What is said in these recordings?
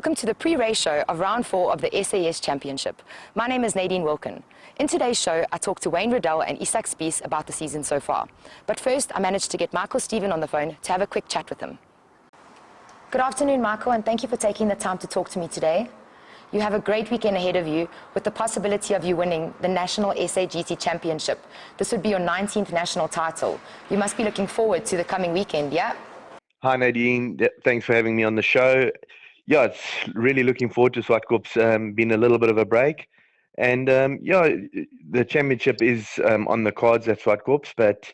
Welcome to the pre-race show of round 4 of the SAES Championship. My name is Nadine Wilkin. In today's show, I talked to Wayne Riddell and Isak Spies about the season so far. But first, I managed to get Michael Steven on the phone to have a quick chat with him. Good afternoon, Michael, and thank you for taking the time to talk to me today. You have a great weekend ahead of you with the possibility of you winning the National SAGT Championship. This would be your 19th national title. You must be looking forward to the coming weekend, yeah? Hi Nadine, thanks for having me on the show. Yeah, it's really looking forward to Zwartkops. Been a little bit of a break, and the championship is on the cards at Zwartkops. But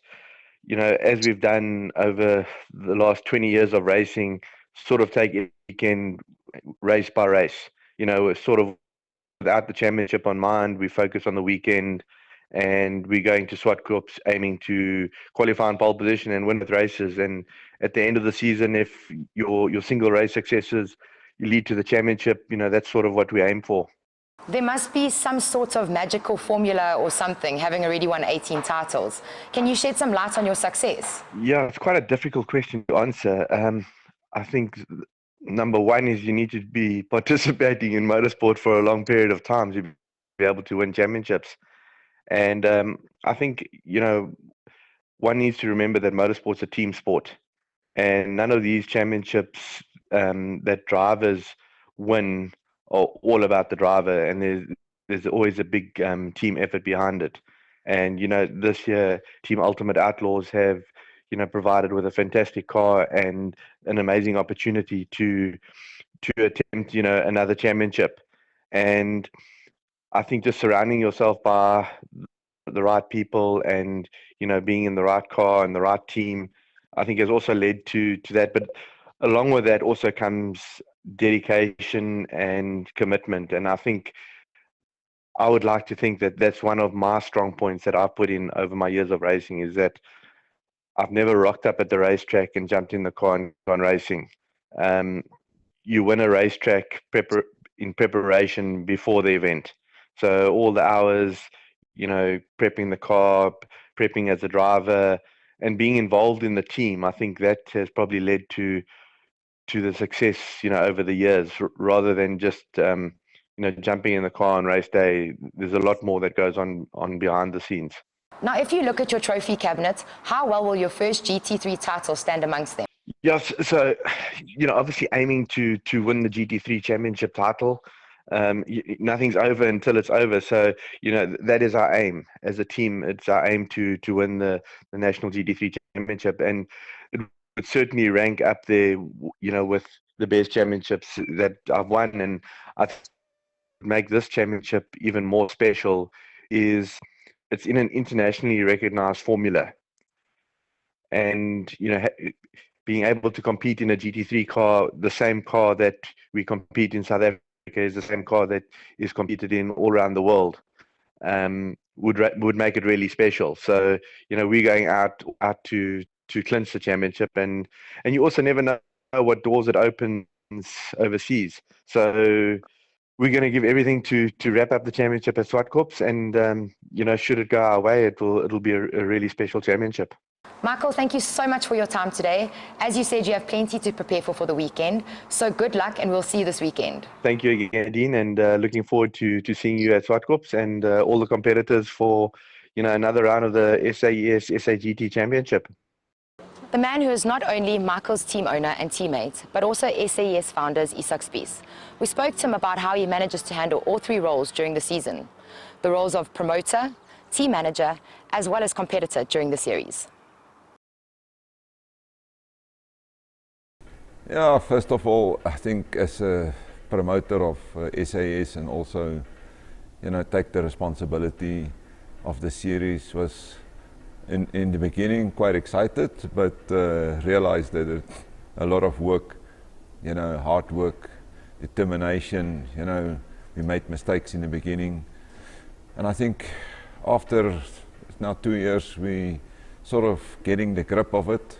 as we've done over the last 20 years of racing, sort of take it weekend race by race. Sort of without the championship on mind, we focus on the weekend, and we're going to Zwartkops aiming to qualify in pole position and win with races. And at the end of the season, if your single race successes lead to the championship, that's sort of what we aim for. There must be some sort of magical formula or something, having already won 18 titles. Can you shed some light on your success? Yeah, it's quite a difficult question to answer. I think number one is you need to be participating in motorsport for a long period of time to be able to win championships. And I think, one needs to remember that motorsport's a team sport. And none of these championships that drivers win are all about the driver. And there's always a big team effort behind it. And, this year, Team Ultimate Outlaws have, provided with a fantastic car and an amazing opportunity to attempt, another championship. And I think just surrounding yourself by the right people and, being in the right car and the right team, I think has also led to that. But along with that also comes dedication and commitment. And I think I would like to think that that's one of my strong points that I've put in over my years of racing, is that I've never rocked up at the racetrack and jumped in the car and gone racing. You win a racetrack in preparation before the event. So all the hours, prepping the car, prepping as a driver, and being involved in the team, I think that has probably led to the success, over the years, rather than just, jumping in the car on race day. There's a lot more that goes on behind the scenes. Now, if you look at your trophy cabinet, how well will your first GT3 title stand amongst them? Yes, so, obviously aiming to win the GT3 championship title. Nothing's over until it's over. So, that is our aim as a team. It's our aim to win the National GT3 Championship. And it would certainly rank up there, with the best championships that I've won. And I make this championship even more special is it's in an internationally recognized formula. And, being able to compete in a GT3 car, the same car that we compete in South Africa, is the same car that is competed in all around the world, would make it really special. So, we're going out to clinch the championship, and you also never know what doors it opens overseas. So we're going to give everything to wrap up the championship at Zwartkops, and should it go our way, it'll be a really special championship. Michael, thank you so much for your time today. As you said, you have plenty to prepare for the weekend. So good luck, and we'll see you this weekend. Thank you again, Dean, and looking forward to seeing you at Zwartkops and all the competitors for another round of the SAES SAGT Championship. The man who is not only Michael's team owner and teammate, but also SAES founders Isak Spies. We spoke to him about how he manages to handle all three roles during the season. The roles of promoter, team manager, as well as competitor during the series. Yeah, first of all, I think as a promoter of SAES and also, take the responsibility of the series, was in the beginning quite excited, but realized that it's a lot of work, hard work, determination. We made mistakes in the beginning, and I think after now 2 years, we sort of getting the grip of it.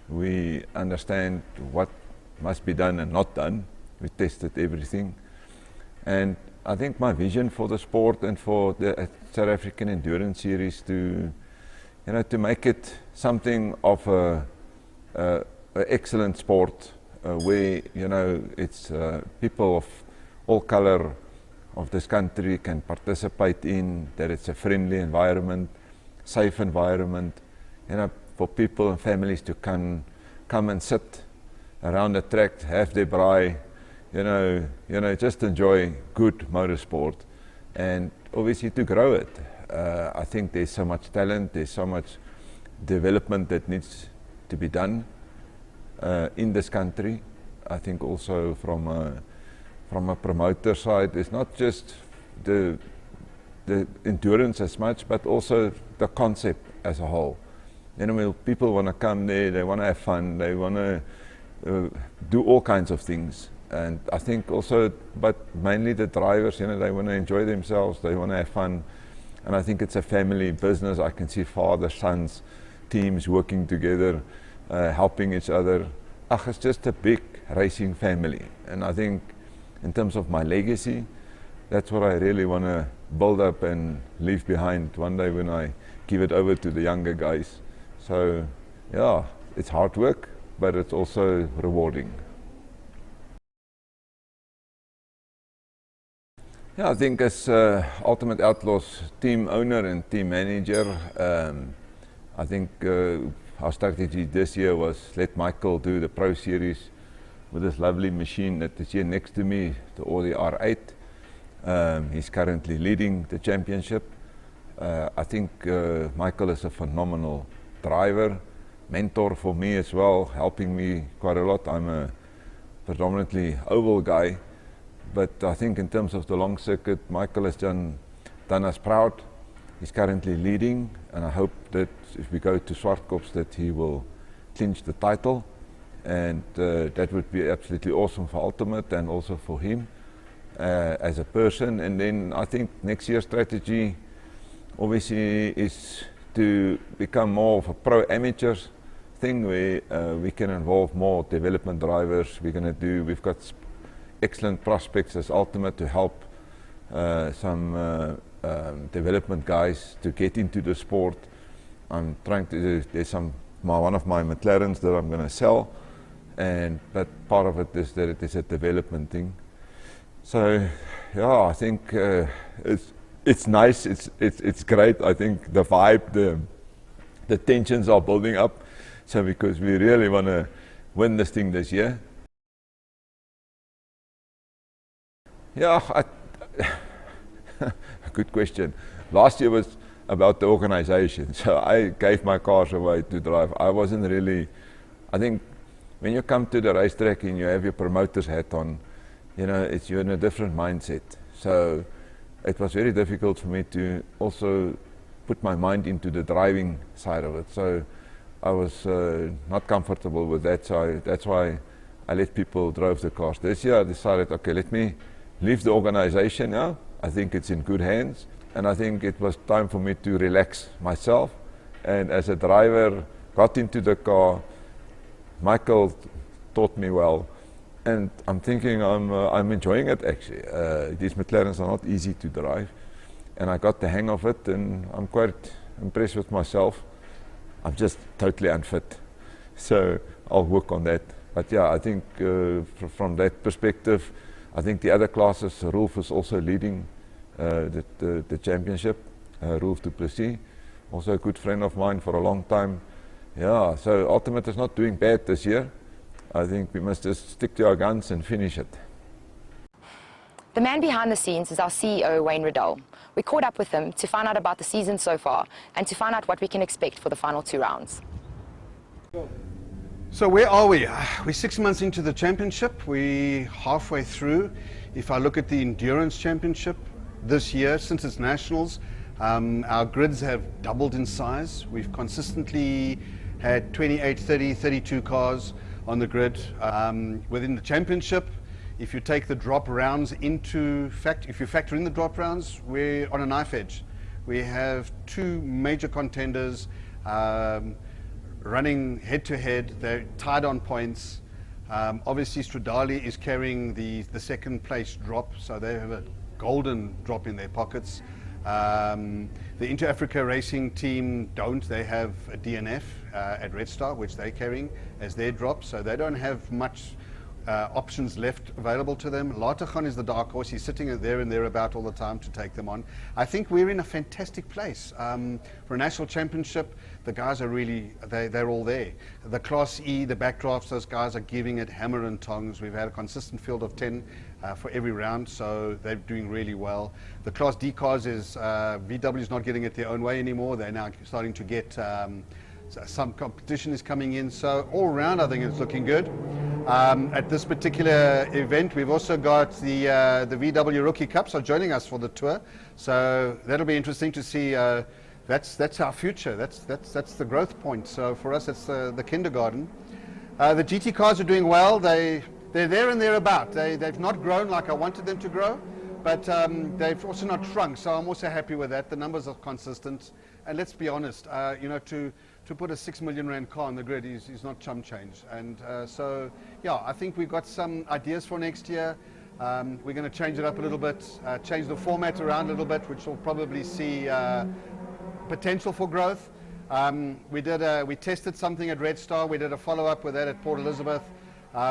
We understand what must be done and not done. We tested everything, and I think my vision for the sport and for the South African Endurance Series to make it something of a excellent sport where, you know, it's people of all color of this country can participate in, that it's a friendly environment, safe environment, you know, for people and families to come and sit around the track, have their braai, you know, just enjoy good motorsport, and obviously to grow it. I think there's so much talent, there's so much development that needs to be done in this country. I think also from a promoter side, it's not just the endurance as much, but also the concept as a whole. You know, people want to come there, they want to have fun, they want to do all kinds of things. And I think also, but mainly the drivers, you know, they want to enjoy themselves, they want to have fun. And I think it's a family business. I can see fathers, sons, teams working together, helping each other. It's just a big racing family. And I think in terms of my legacy, that's what I really want to build up and leave behind one day when I give it over to the younger guys. So yeah, it's hard work, but it's also rewarding. Yeah, I think as Ultimate Outlaws team owner and team manager, I think our strategy this year was let Michael do the Pro Series with this lovely machine that is here next to me, the Audi R8. He's currently leading the championship. I think Michael is a phenomenal driver, mentor for me as well, helping me quite a lot. I'm a predominantly oval guy, but I think in terms of the long circuit, Michael has done us proud. He's currently leading, and I hope that if we go to Zwartkops that he will clinch the title, and that would be absolutely awesome for Ultimate and also for him as a person. And then I think next year's strategy obviously is to become more of a pro-amateurs thing where we can involve more development drivers. We've got excellent prospects as Ultimate to help some development guys to get into the sport. I'm trying to do, there's one of my McLarens that I'm going to sell, but part of it is that it is a development thing. So yeah, I think it's nice, it's great. I think the vibe, the tensions are building up. So because we really want to win this thing this year. Yeah, good question. Last year was about the organization. So I gave my cars away to drive. I wasn't really, I think when you come to the racetrack and you have your promoter's hat on, you know, you're in a different mindset. So it was very difficult for me to also put my mind into the driving side of it. So I was not comfortable with that. So that's why I let people drive the cars. This year I decided, okay, let me leave the organization now. I think it's in good hands. And I think it was time for me to relax myself. And as a driver, got into the car. Michael taught me well. And I'm thinking I'm enjoying it actually. These McLarens are not easy to drive. And I got the hang of it, and I'm quite impressed with myself. I'm just totally unfit. So I'll work on that. But yeah, I think from that perspective, I think the other classes, Rolf is also leading the championship, Rolf du Plessis, also a good friend of mine for a long time. Yeah, so Ultimate is not doing bad this year. I think we must just stick to our guns and finish it. The man behind the scenes is our CEO, Wayne Riddell. We caught up with him to find out about the season so far and to find out what we can expect for the final 2 rounds. So where are we? We're 6 months into the championship. We're halfway through. If I look at the endurance championship this year, since it's nationals, our grids have doubled in size. We've consistently had 28, 30, 32 cars on the grid. Within the championship, if you take the drop rounds if you factor in the drop rounds, we're on a knife edge. We have 2 major contenders running head to head. They're tied on points. Obviously Stradali is carrying the second place drop, so they have a golden drop in their pockets. The Inter-Africa Racing team don't. They have a DNF at Red Star, which they're carrying as their drop, so they don't have much options left available to them. Latergan is the dark horse. He's sitting there and thereabout all the time to take them on. I think we're in a fantastic place. For a national championship, the guys are really, they're all there. The Class E, the backdrafts, those guys are giving it hammer and tongs. We've had a consistent field of 10 for every round, so they're doing really well. The Class D cars is, VW is not getting it their own way anymore. They're now starting to get some competition is coming in, so all around I think it's looking good. At this particular event, we've also got the VW Rookie Cups are joining us for the tour, so that'll be interesting to see. That's our future. That's the growth point. So for us, it's the kindergarten. The GT cars are doing well. They're there and thereabout. They've not grown like I wanted them to grow, but they've also not shrunk. So I'm also happy with that. The numbers are consistent, and let's be honest. To put a 6 million rand car on the grid is not chump change. And so, yeah, I think we've got some ideas for next year. We're going to change it up a little bit, change the format around a little bit, which will probably see potential for growth. We tested something at Red Star. We did a follow-up with that at Port Elizabeth,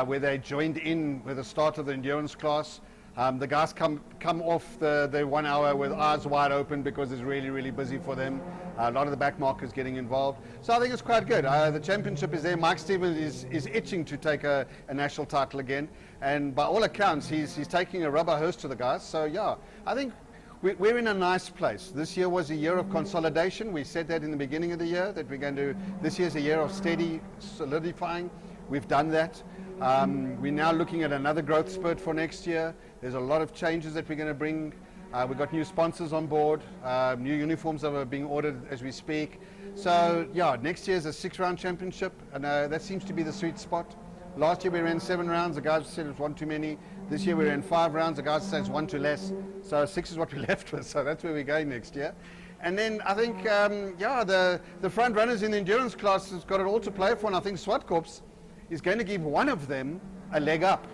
where they joined in with the start of the endurance class. The guys come off the 1 hour with eyes wide open because it's really, really busy for them. A lot of the back markers getting involved. So I think it's quite good. The championship is there. Mike Stevens is itching to take a national title again. And by all accounts, he's taking a rubber hose to the guys. So yeah, I think we're in a nice place. This year was a year of consolidation. We said that in the beginning of the year, that we're going to, this year's a year of steady solidifying. We've done that. We're now looking at another growth spurt for next year. There's a lot of changes that we're going to bring. We've got new sponsors on board, new uniforms that are being ordered as we speak. So yeah, next year's a 6-round championship, and that seems to be the sweet spot. Last year we ran 7 rounds, the guys said it was one too many. This year we ran 5 rounds, the guys said it's one too less. So 6 is what we're left with, so that's where we're going next year. And then I think, yeah, the front runners in the endurance class has got it all to play for, and I think Zwartkops is going to give one of them a leg up.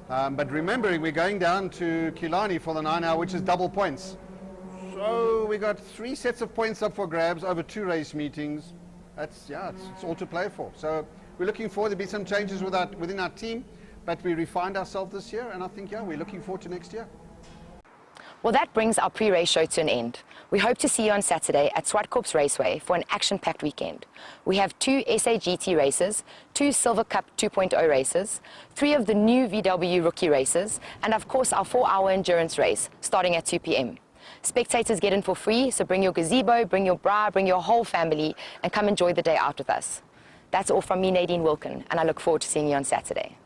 But remembering we're going down to Killarney for the 9 hour, which is double points. So we got 3 sets of points up for grabs over 2 race meetings. That's, yeah, it's all to play for. So we're looking forward to be some changes within our team, but we refined ourselves this year, and I think, yeah, we're looking forward to next year. Well, that brings our pre-race show to an end. We hope to see you on Saturday at Zwartkops Raceway for an action-packed weekend. We have 2 SAGT races, 2 Silver Cup 2.0 races, 3 of the new VW rookie races, and of course our 4-hour endurance race starting at 2 p.m. Spectators get in for free, so bring your gazebo, bring your bra, bring your whole family, and come enjoy the day out with us. That's all from me, Nadine Wilkin, and I look forward to seeing you on Saturday.